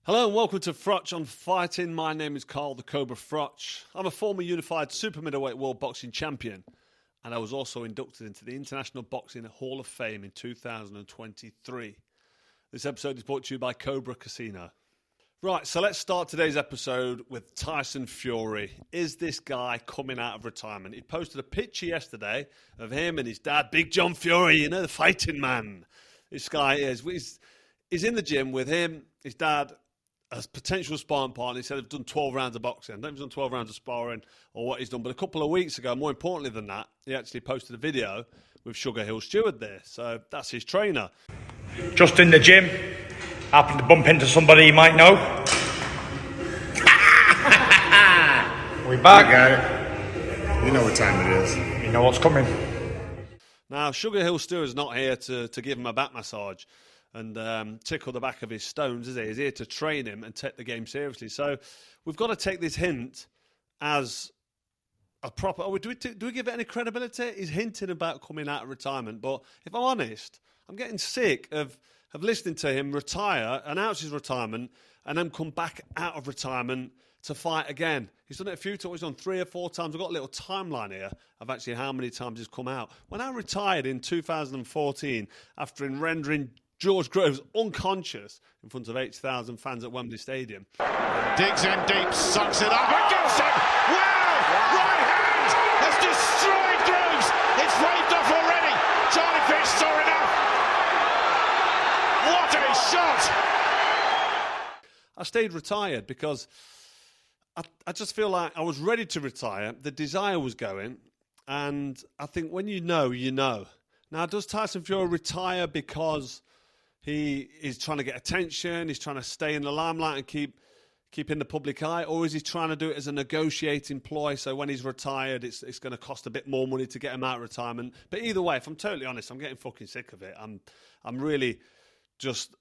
Hello and welcome to Froch on Fighting. My name is Carl the Cobra Froch. I'm a former unified super middleweight world boxing champion, and I was also inducted into the International Boxing Hall of Fame in 2023. This episode is brought to you by Cobra Casino. Right, so let's start today's episode with Tyson Fury. Is this guy coming out of retirement? He posted a picture yesterday of him and his dad, Big John Fury, you know, the fighting man. This guy is. He's in the gym with him, his dad, as potential sparring partner. He said they've done 12 rounds of boxing. I don't know if he's done 12 rounds of sparring or what he's done, but a couple of weeks ago, more importantly than that, he actually posted a video with Sugar Hill Stewart there. So that's his trainer. Just in the gym, happened to bump into somebody you might know. We back. You got it. You know what time it is. You know what's coming. Now, Sugar Hill Stewart's not here to give him a back massage and tickle the back of his stones, is he? He's here to train him and take the game seriously. So we've got to take this hint as a proper... do we give it any credibility? He's hinting about coming out of retirement, but if I'm honest, I'm getting sick of listening to him retire, announce his retirement, and then come back out of retirement to fight again. He's done it a few times. He's done 3 or 4 times. I've got a little timeline here of actually how many times he's come out. When I retired in 2014, after rendering George Groves unconscious in front of 80,000 fans at Wembley Stadium. Digs in deep, sucks it up and gets it! Wow! Right hand has destroyed Groves! It's waved off already! Charlie Fish saw enough! What a shot! I stayed retired because I just feel like I was ready to retire. The desire was going. And I think when you know, you know. Now, does Tyson Fury retire because he is trying to get attention, he's trying to stay in the limelight and keep in the public eye, or is he trying to do it as a negotiating ploy, so when he's retired it's going to cost a bit more money to get him out of retirement? But either way, if I'm totally honest, I'm getting fucking sick of it. I'm really just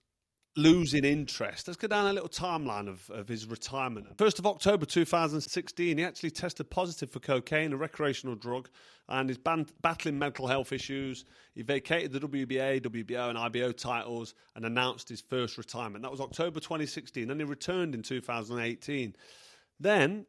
losing interest. Let's go down a little timeline of his retirement. 1st of October 2016, he actually tested positive for cocaine, a recreational drug, and is battling mental health issues. He vacated the WBA, WBO and IBO titles and announced his first retirement. That was October 2016, and he returned in 2018. Then,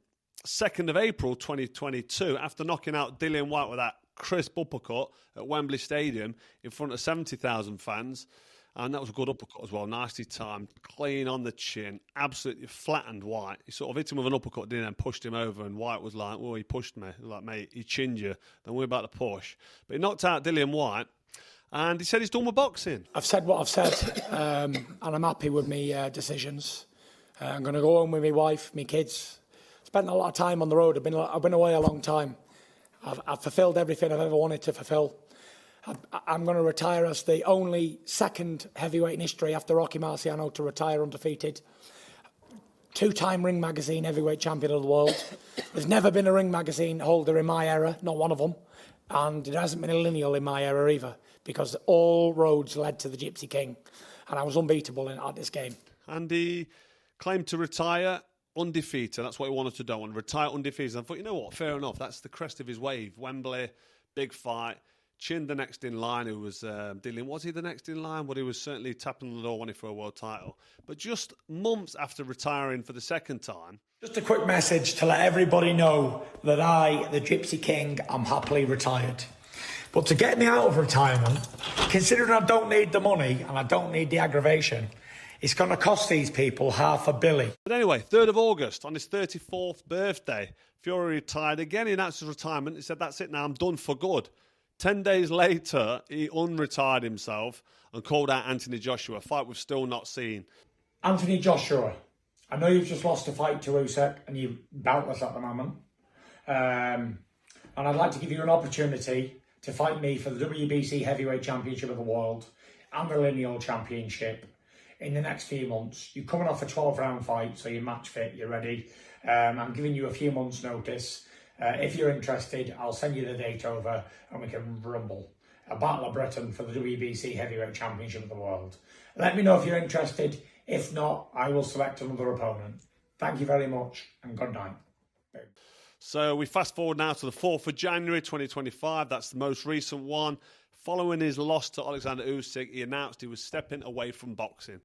2nd of April 2022, after knocking out Dillian Whyte with that crisp uppercut at Wembley Stadium in front of 70,000 fans, and that was a good uppercut as well, nicely timed, clean on the chin, absolutely flattened Whyte. He sort of hit him with an uppercut, didn't he, and pushed him over, and Whyte was like, well, he pushed me. He was like, mate, he chinned you, don't worry about the push. But he knocked out Dillian Whyte, and he said he's done with boxing. I've said what I've said, and I'm happy with my decisions. I'm going to go home with my wife, my kids. Spent a lot of time on the road. I've been away a long time. I've fulfilled everything I've ever wanted to fulfill. I'm going to retire as the only second heavyweight in history after Rocky Marciano to retire undefeated. 2-time Ring Magazine heavyweight champion of the world. There's never been a Ring Magazine holder in my era, not one of them. And there hasn't been a lineal in my era either, because all roads led to the Gypsy King. And I was unbeatable at this game. And he claimed to retire undefeated. That's what he wanted to do, and retire undefeated. And I thought, you know what, fair enough. That's the crest of his wave. Wembley, big fight. Chin the next in line, who was dealing. Was he the next in line? Well, he was certainly tapping on the door wanting for a world title. But just months after retiring for the second time. Just a quick message to let everybody know that I, the Gypsy King, am happily retired. But to get me out of retirement, considering I don't need the money and I don't need the aggravation, it's going to cost these people $500 million. But anyway, 3rd of August, on his 34th birthday, Fury retired again. He announced his retirement. He said, that's it now, I'm done for good. 10 days later, he unretired himself and called out Anthony Joshua, a fight we've still not seen. Anthony Joshua, I know you've just lost a fight to Usyk and you're boutless at the moment. And I'd like to give you an opportunity to fight me for the WBC Heavyweight Championship of the World and the Lineal Championship in the next few months. You're coming off a 12-round fight, so you're match fit, you're ready. I'm giving you a few months' notice. If you're interested, I'll send you the date over and we can rumble. A Battle of Britain for the WBC Heavyweight Championship of the World. Let me know if you're interested. If not, I will select another opponent. Thank you very much and good night. So we fast forward now to the 4th of January 2025. That's the most recent one. Following his loss to Alexander Usyk, he announced he was stepping away from boxing.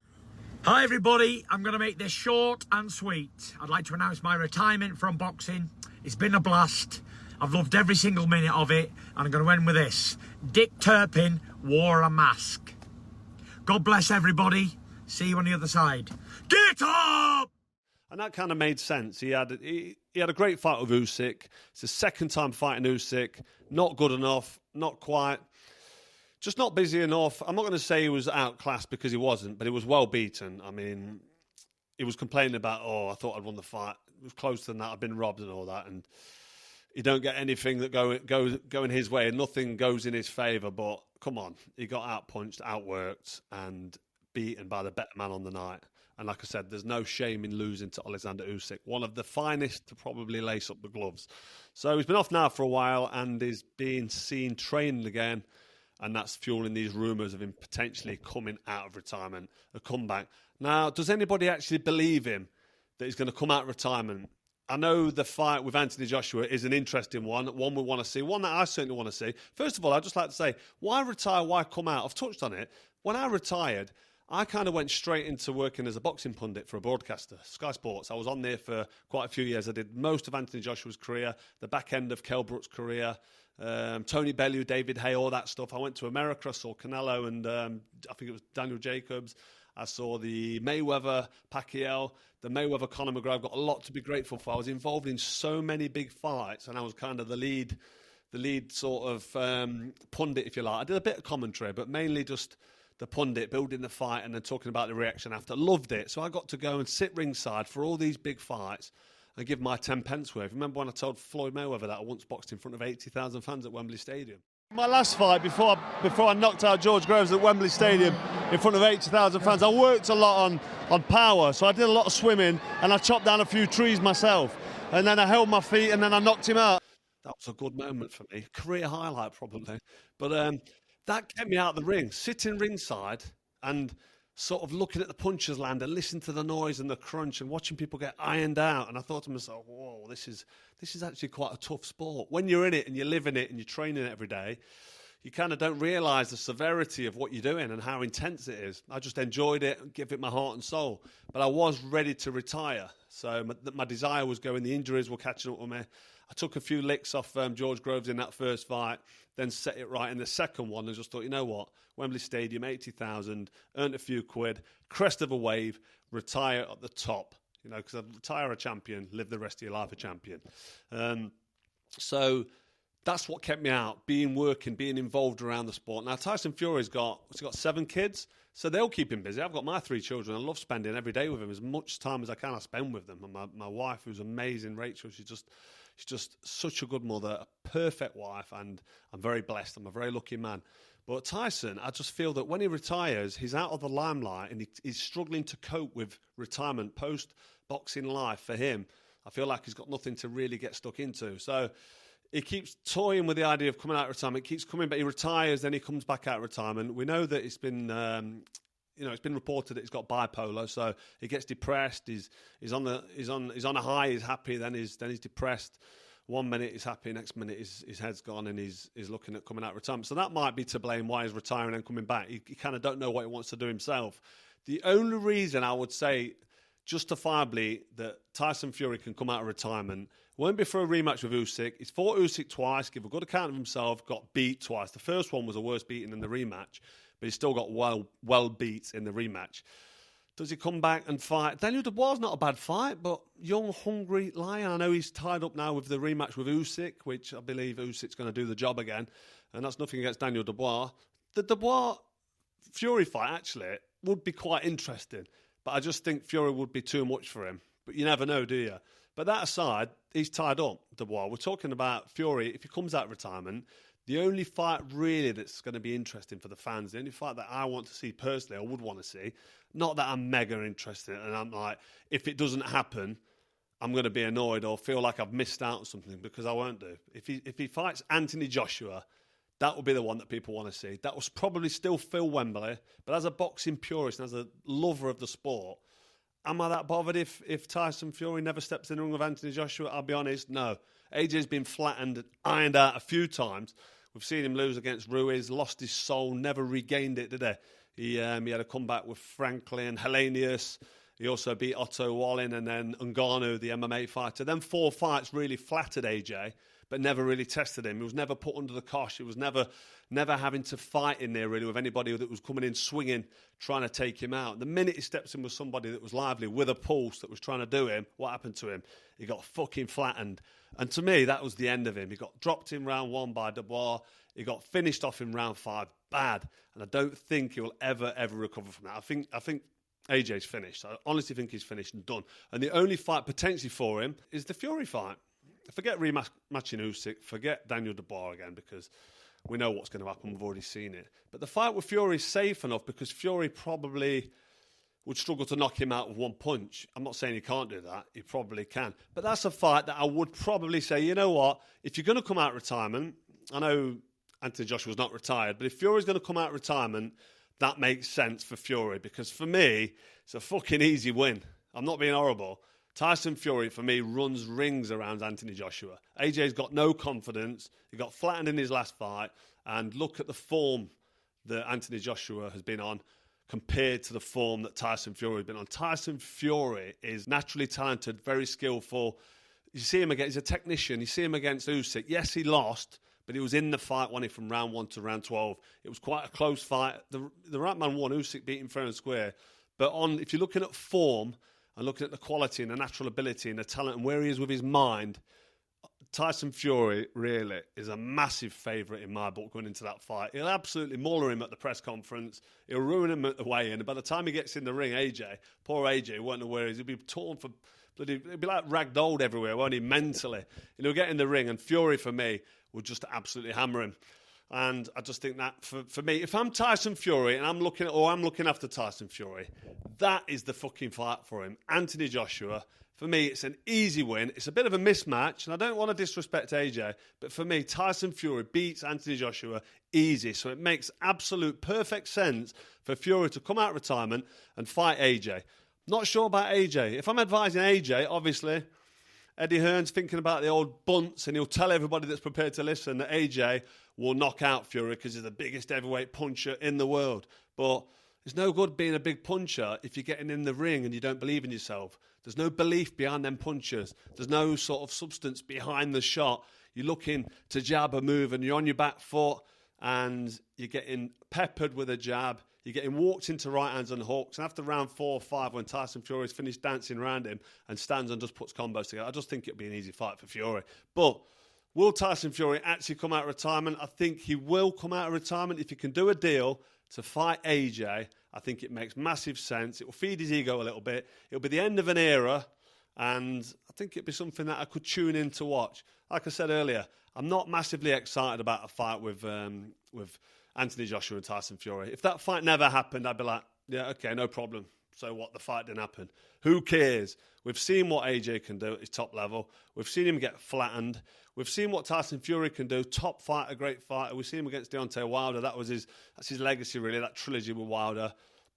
Hi everybody, I'm going to make this short and sweet. I'd like to announce my retirement from boxing. It's been a blast. I've loved every single minute of it, and I'm going to end with this. Dick Turpin wore a mask. God bless everybody. See you on the other side. Get up! And that kind of made sense. He had a great fight with Usyk. It's the second time fighting Usyk. Not good enough, not quite. Just not busy enough. I'm not going to say he was outclassed because he wasn't, but he was well beaten. I mean, he was complaining about, I thought I'd won the fight. It was closer than that. I've been robbed and all that. And you don't get anything that going his way, and nothing goes in his favour. But come on, he got outpunched, outworked, and beaten by the better man on the night. And like I said, there's no shame in losing to Alexander Usyk, one of the finest to probably lace up the gloves. So he's been off now for a while and is being seen training again. And that's fueling these rumours of him potentially coming out of retirement, a comeback. Now, does anybody actually believe him that he's going to come out of retirement? I know the fight with Anthony Joshua is an interesting one we want to see, one that I certainly want to see. First of all, I'd just like to say, why retire, why come out? I've touched on it. When I retired, I kind of went straight into working as a boxing pundit for a broadcaster, Sky Sports. I was on there for quite a few years. I did most of Anthony Joshua's career, the back end of Kell Brook's career, Tony Bellew, David Hay, all that stuff. I went to America, I saw Canelo and I think it was Daniel Jacobs. I saw the Mayweather, Pacquiao, the Mayweather, Conor McGregor. I've got a lot to be grateful for. I was involved in so many big fights and I was kind of the lead sort of pundit, if you like. I did a bit of commentary, but mainly just the pundit, building the fight and then talking about the reaction after. Loved it. So I got to go and sit ringside for all these big fights and give my 10 pence worth. Remember when I told Floyd Mayweather that I once boxed in front of 80,000 fans at Wembley Stadium? My last fight, before I knocked out George Groves at Wembley Stadium in front of 80,000 fans, I worked a lot on power. So I did a lot of swimming and I chopped down a few trees myself. And then I held my feet and then I knocked him out. That was a good moment for me. Career highlight, probably. But that kept me out of the ring, sitting ringside and sort of looking at the punches land and listening to the noise and the crunch and watching people get ironed out. And I thought to myself, whoa, this is actually quite a tough sport. When you're in it and you live in it and you're training it every day, you kind of don't realise the severity of what you're doing and how intense it is. I just enjoyed it and give it my heart and soul. But I was ready to retire. So my desire was going. The injuries were catching up with me. I took a few licks off George Groves in that first fight, then set it right in the second one and just thought, you know what, Wembley Stadium, 80,000, earned a few quid, crest of a wave, retire at the top. You know, because I retire a champion, live the rest of your life a champion. So that's what kept me out, being involved around the sport. Now, Tyson Fury's got 7 kids, so they'll keep him busy. I've got my 3 children. I love spending every day with them, as much time as I can I spend with them. And my wife, who's amazing, Rachel, she's just such a good mother, a perfect wife, and I'm very blessed. I'm a very lucky man. But Tyson, I just feel that when he retires, he's out of the limelight and he's struggling to cope with retirement, post-boxing life for him. I feel like he's got nothing to really get stuck into. So he keeps toying with the idea of coming out of retirement. Keeps coming, but he retires, then he comes back out of retirement. We know that it's been, it's been reported that he's got bipolar, so he gets depressed. He's on a high. He's happy, then he's depressed. 1 minute he's happy, next minute his head's gone, and he's looking at coming out of retirement. So that might be to blame why he's retiring and coming back. He kind of don't know what he wants to do himself. The only reason I would say justifiably that Tyson Fury can come out of retirement won't be for a rematch with Usyk. He's fought Usyk twice, give a good account of himself, got beat twice. The first one was a worse beating than the rematch, but he still got well beat in the rematch. Does he come back and fight? Daniel Dubois not a bad fight, but young, hungry lion. I know he's tied up now with the rematch with Usyk, which I believe Usyk's going to do the job again, and that's nothing against Daniel Dubois. The Dubois-Fury fight, actually, would be quite interesting, but I just think Fury would be too much for him. But you never know, do you? But that aside, he's tied up, Dubois. We're talking about Fury. If he comes out of retirement, the only fight really that's going to be interesting for the fans, the only fight that I want to see personally, I would want to see, not that I'm mega interested and I'm like, if it doesn't happen, I'm going to be annoyed or feel like I've missed out on something, because I won't do. If he fights Anthony Joshua, that will be the one that people want to see. That will probably still fill Wembley, but as a boxing purist and as a lover of the sport, am I that bothered if Tyson Fury never steps in the ring with Anthony Joshua? I'll be honest, no. AJ's been flattened, ironed out a few times. We've seen him lose against Ruiz, lost his soul, never regained it, did he? He had a comeback with Franklin, Hellenius. He also beat Otto Wallin and then Ngannou, the MMA fighter. Then 4 fights really flattered AJ, but never really tested him. He was never put under the cosh. He was never having to fight in there really with anybody that was coming in swinging, trying to take him out. The minute he steps in with somebody that was lively, with a pulse, that was trying to do him, what happened to him? He got fucking flattened. And to me, that was the end of him. He got dropped in round 1 by Dubois. He got finished off in round 5. Bad. And I don't think he will ever recover from that. I think AJ's finished. I honestly think he's finished and done. And the only fight potentially for him is the Fury fight. Forget rematching Usyk. Forget Daniel Dubois again, because we know what's going to happen. We've already seen it. But the fight with Fury is safe enough because Fury probably would struggle to knock him out with one punch. I'm not saying he can't do that. He probably can. But that's a fight that I would probably say, you know what? If you're going to come out of retirement, I know Anthony Joshua's not retired, but if Fury's going to come out of retirement, that makes sense for Fury, because for me, it's a fucking easy win. I'm not being horrible. Tyson Fury, for me, runs rings around Anthony Joshua. AJ's got no confidence. He got flattened in his last fight. And look at the form that Anthony Joshua has been on compared to the form that Tyson Fury has been on. Tyson Fury is naturally talented, very skillful. You see him against, he's a technician. You see him against Usyk. Yes, he lost, but he was in the fight, won it from round 1 to round 12. It was quite a close fight. The right man won. Usyk beat him fair and square. But if you're looking at form and looking at the quality and the natural ability and the talent and where he is with his mind, Tyson Fury really is a massive favourite in my book going into that fight. He'll absolutely mauler him at the press conference. He'll ruin him at the weigh-in. And by the time he gets in the ring, poor AJ, won't know where he is. He'll be torn for bloody. He'll be like ragdolled everywhere, won't he? Mentally, and he'll get in the ring. And Fury, for me, will just absolutely hammer him. And I just think that for me, if I'm Tyson Fury and I'm looking after Tyson Fury, that is the fucking fight for him. Anthony Joshua. For me, it's an easy win. It's a bit of a mismatch, and I don't want to disrespect AJ, but for me, Tyson Fury beats Anthony Joshua easy, so it makes absolute perfect sense for Fury to come out of retirement and fight AJ. Not sure about AJ. If I'm advising AJ, obviously, Eddie Hearn's thinking about the old bunts, and he'll tell everybody that's prepared to listen that AJ will knock out Fury because he's the biggest heavyweight puncher in the world. But it's no good being a big puncher if you're getting in the ring and you don't believe in yourself. There's no belief behind them punches. There's no sort of substance behind the shot. You're looking to jab a move and you're on your back foot and you're getting peppered with a jab. You're getting walked into right hands and hooks. And after round 4 or 5, when Tyson Fury's finished dancing around him and stands and just puts combos together, I just think it'll be an easy fight for Fury. But will Tyson Fury actually come out of retirement? I think he will come out of retirement. If he can do a deal to fight AJ, I think it makes massive sense. It will feed his ego a little bit. It'll be the end of an era, and I think it'll be something that I could tune in to watch. Like I said earlier, I'm not massively excited about a fight with Anthony Joshua and Tyson Fury. If that fight never happened, I'd be like, yeah, okay, no problem. So what? The fight didn't happen. Who cares? We've seen what AJ can do at his top level. We've seen him get flattened. We've seen what Tyson Fury can do. Top fighter, great fighter. We've seen him against Deontay Wilder. That's his legacy, really, that trilogy with Wilder.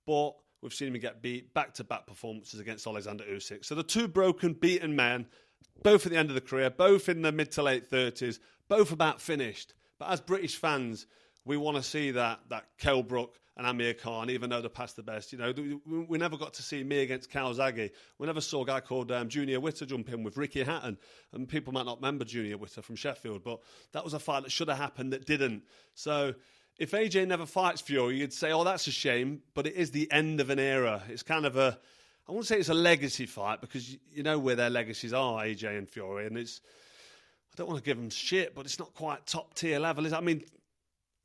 But we've seen him get beat, back-to-back performances against Alexander Usyk. So the two broken, beaten men, both at the end of the career, both in the mid to late 30s, both about finished. But as British fans, we want to see that Kell Brook and Amir Khan, even though they're past the best. You know, we never got to see me against Calzaghe. We never saw a guy called Junior Witter jump in with Ricky Hatton. And people might not remember Junior Witter from Sheffield, but that was a fight that should have happened that didn't. So if AJ never fights Fury, you'd say, oh, that's a shame, but it is the end of an era. It's kind of I wouldn't say it's a legacy fight, because you know where their legacies are, AJ and Fury, and I don't want to give them shit, but it's not quite top tier level. I mean,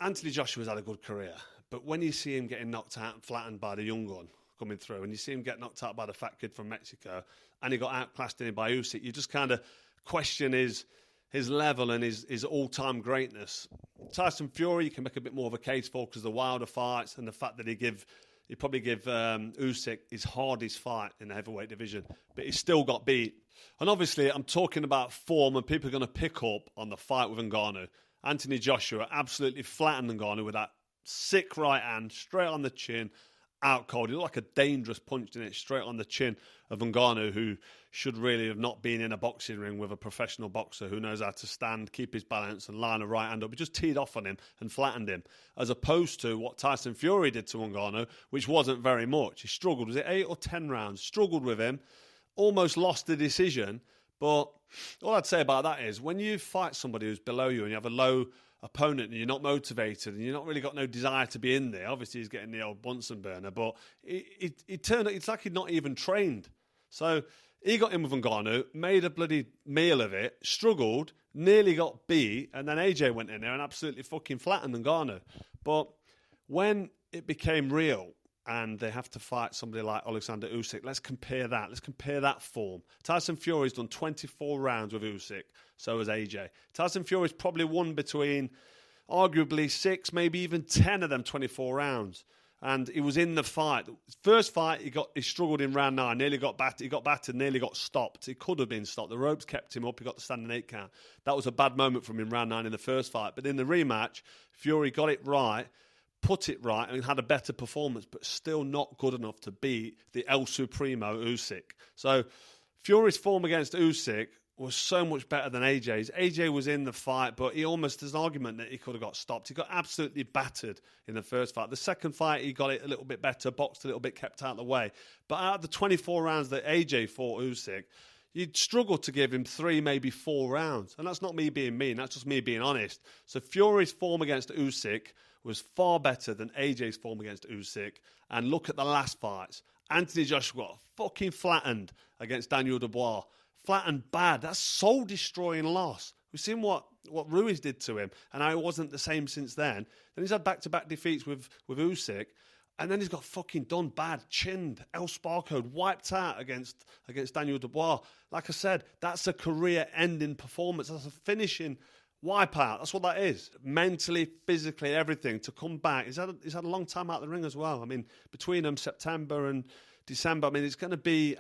Anthony Joshua's had a good career, but when you see him getting knocked out and flattened by the young one coming through, and you see him get knocked out by the fat kid from Mexico, and he got outclassed in by Usyk, you just kind of question his level and his all-time greatness. Tyson Fury, you can make a bit more of a case for because of the Wilder fights and the fact that he'd probably give Usyk his hardest fight in the heavyweight division, but he still got beat. And obviously, I'm talking about form, and people are going to pick up on the fight with Ngannou. Anthony Joshua absolutely flattened Ngannou with that sick right hand, straight on the chin. out cold. He looked like a dangerous punch, didn't it? Straight on the chin of Ngannou, who should really have not been in a boxing ring with a professional boxer who knows how to stand, keep his balance, and line a right hand up. He just teed off on him and flattened him, as opposed to what Tyson Fury did to Ngannou, which wasn't very much. He struggled. Was it 8 or 10 rounds? Struggled with him, almost lost the decision. But all I'd say about that is when you fight somebody who's below you and you have a low opponent and you're not motivated and you're not really got no desire to be in there, obviously he's getting the old Bunsen burner, but it turned out it's like he'd not even trained. So he got in with Ngannou, made a bloody meal of it, struggled, nearly got beat, and then AJ went in there and absolutely fucking flattened Ngannou. But when it became real and they have to fight somebody like Alexander Usyk, let's compare that. Let's compare that form. Tyson Fury's done 24 rounds with Usyk, so has AJ. Tyson Fury's probably won between arguably 6, maybe even 10 of them 24 rounds. And he was in the fight. First fight, he struggled in round 9, nearly got battered. He got battered, nearly got stopped. He could have been stopped. The ropes kept him up. He got the standing 8 count. That was a bad moment from him in round 9 in the first fight. But in the rematch, Fury got it right, put it right, and had a better performance, but still not good enough to beat the El Supremo Usyk. So Fury's form against Usyk was so much better than AJ's. AJ was in the fight, but he almost, there's an argument that he could have got stopped. He got absolutely battered in the first fight. The second fight, he got it a little bit better, boxed a little bit, kept out of the way. But out of the 24 rounds that AJ fought Usyk, you'd struggle to give him 3, maybe 4 rounds. And that's not me being mean, that's just me being honest. So Fury's form against Usyk was far better than AJ's form against Usyk. And look at the last fights. Anthony Joshua got fucking flattened against Daniel Dubois. Flattened bad. That's soul-destroying loss. We've seen what Ruiz did to him, and how it wasn't the same since then. Then he's had back-to-back defeats with Usyk, and then he's got fucking done bad, chinned, El Sparko, wiped out against Daniel Dubois. Like I said, that's a career-ending performance. That's a finishing wipeout. That's what that is. Mentally, physically, everything. To come back. He's had a long time out of the ring as well. I mean, between them, September and December, I mean, it's going to be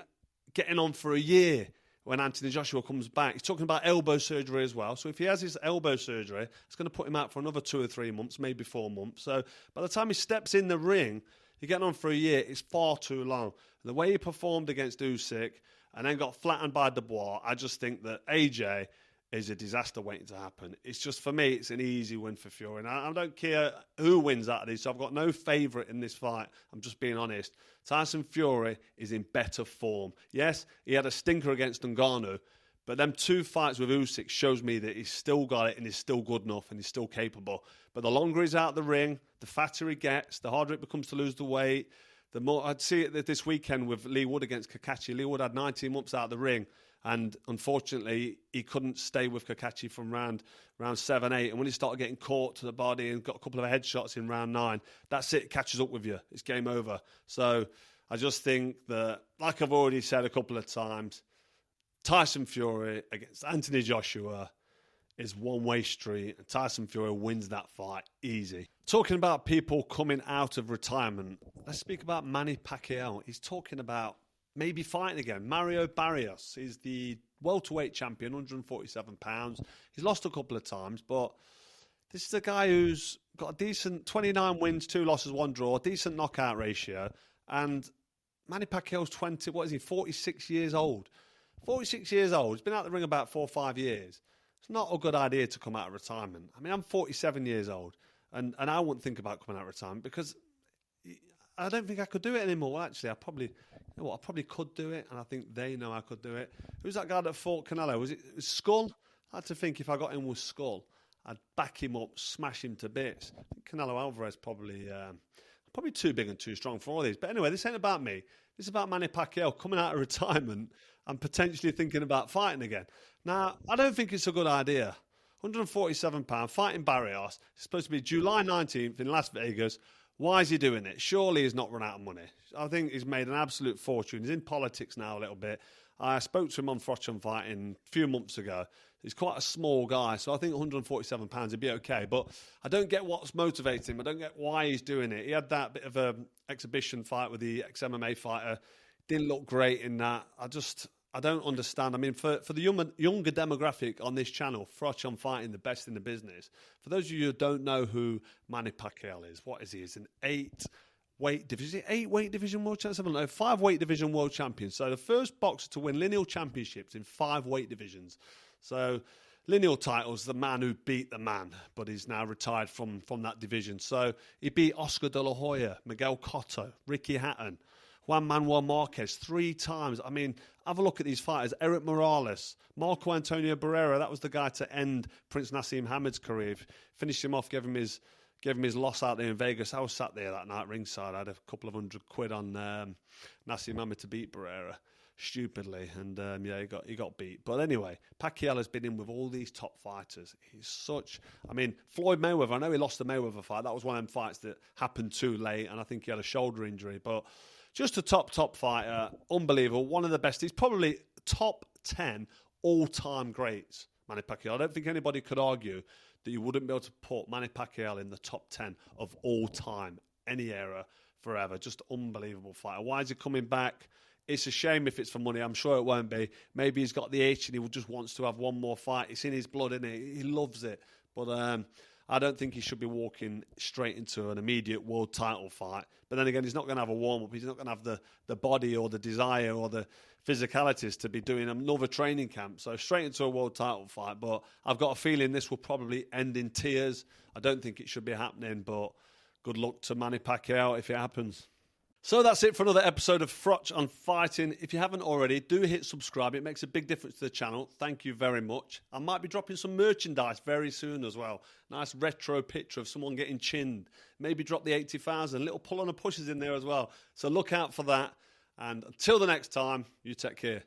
getting on for a year when Anthony Joshua comes back. He's talking about elbow surgery as well. So if he has his elbow surgery, it's going to put him out for another 2 or 3 months, maybe 4 months. So by the time he steps in the ring, you're getting on for a year. It's far too long. And the way he performed against Usyk and then got flattened by Dubois, I just think that AJ is a disaster waiting to happen. It's just, for me, it's an easy win for Fury. And I don't care who wins out of these, so I've got no favourite in this fight. I'm just being honest. Tyson Fury is in better form. Yes, he had a stinker against Ngannou, but them 2 fights with Usyk shows me that he's still got it and he's still good enough and he's still capable. But the longer he's out of the ring, the fatter he gets, the harder it becomes to lose the weight. The more I'd see it this weekend with Lee Wood against Kakachi. Lee Wood had 19 months out of the ring. And unfortunately, he couldn't stay with Kakachi from round 7, 8. And when he started getting caught to the body and got a couple of headshots in round 9, that's it. It catches up with you. It's game over. So I just think that, like I've already said a couple of times, Tyson Fury against Anthony Joshua is one-way street. And Tyson Fury wins that fight easy. Talking about people coming out of retirement, let's speak about Manny Pacquiao. He's talking about maybe fighting again. Mario Barrios is the welterweight champion, 147 pounds. He's lost a couple of times, but this is a guy who's got a decent 29 wins, 2 losses, 1 draw, decent knockout ratio. And Manny Pacquiao's 46 years old. 46 years old. He's been out the ring about 4 or 5 years. It's not a good idea to come out of retirement. I mean, I'm 47 years old, and I wouldn't think about coming out of retirement because I don't think I could do it anymore. Well, actually, I probably could do it, and I think they know I could do it. Who's that guy that fought Canelo? Was it Skull? I had to think if I got in with Skull, I'd back him up, smash him to bits. I think Canelo Alvarez probably too big and too strong for all these. But anyway, this ain't about me. This is about Manny Pacquiao coming out of retirement and potentially thinking about fighting again. Now, I don't think it's a good idea. £147, fighting Barrios. It's supposed to be July 19th in Las Vegas. Why is he doing it? Surely he's not run out of money. I think he's made an absolute fortune. He's in politics now a little bit. I spoke to him on Froch and Fighting a few months ago. He's quite a small guy, so I think £147 would be okay. But I don't get what's motivating him. I don't get why he's doing it. He had that bit of an exhibition fight with the ex-MMA fighter. Didn't look great in that. I don't understand. I mean, for the younger demographic on this channel, Froch on Fighting, the best in the business. For those of you who don't know who Manny Pacquiao is, what is he? He's an 8 weight division. 8 weight division world champions? No, 5 weight division world champions. So the first boxer to win lineal championships in 5 weight divisions. So lineal titles, the man who beat the man, but he's now retired from that division. So he beat Oscar De La Hoya, Miguel Cotto, Ricky Hatton, Juan Manuel Marquez 3 times. I mean, have a look at these fighters. Eric Morales, Marco Antonio Barrera. That was the guy to end Prince Nassim Hamed's career. Finished him off, gave him his loss out there in Vegas. I was sat there that night ringside. I had a couple of £100 on Nassim Hamed to beat Barrera stupidly, and he got beat. But anyway, Pacquiao has been in with all these top fighters. He's such. I mean, Floyd Mayweather. I know he lost the Mayweather fight. That was one of them fights that happened too late, and I think he had a shoulder injury. But just a top fighter, unbelievable. One of the best. He's probably top 10 all-time greats. Manny Pacquiao. I don't think anybody could argue that you wouldn't be able to put Manny Pacquiao in the top 10 of all time, any era, forever. Just unbelievable fighter. Why is he coming back? It's a shame if it's for money. I'm sure it won't be. Maybe he's got the itch and he just wants to have one more fight. It's in his blood, isn't it? He loves it. But I don't think he should be walking straight into an immediate world title fight. But then again, he's not going to have a warm-up. He's not going to have the body or the desire or the physicalities to be doing another training camp. So straight into a world title fight. But I've got a feeling this will probably end in tears. I don't think it should be happening, but good luck to Manny Pacquiao if it happens. So that's it for another episode of Froch on Fighting. If you haven't already, do hit subscribe. It makes a big difference to the channel. Thank you very much. I might be dropping some merchandise very soon as well. Nice retro picture of someone getting chinned. Maybe drop the 80,000. Little pull on the pushes in there as well. So look out for that. And until the next time, you take care.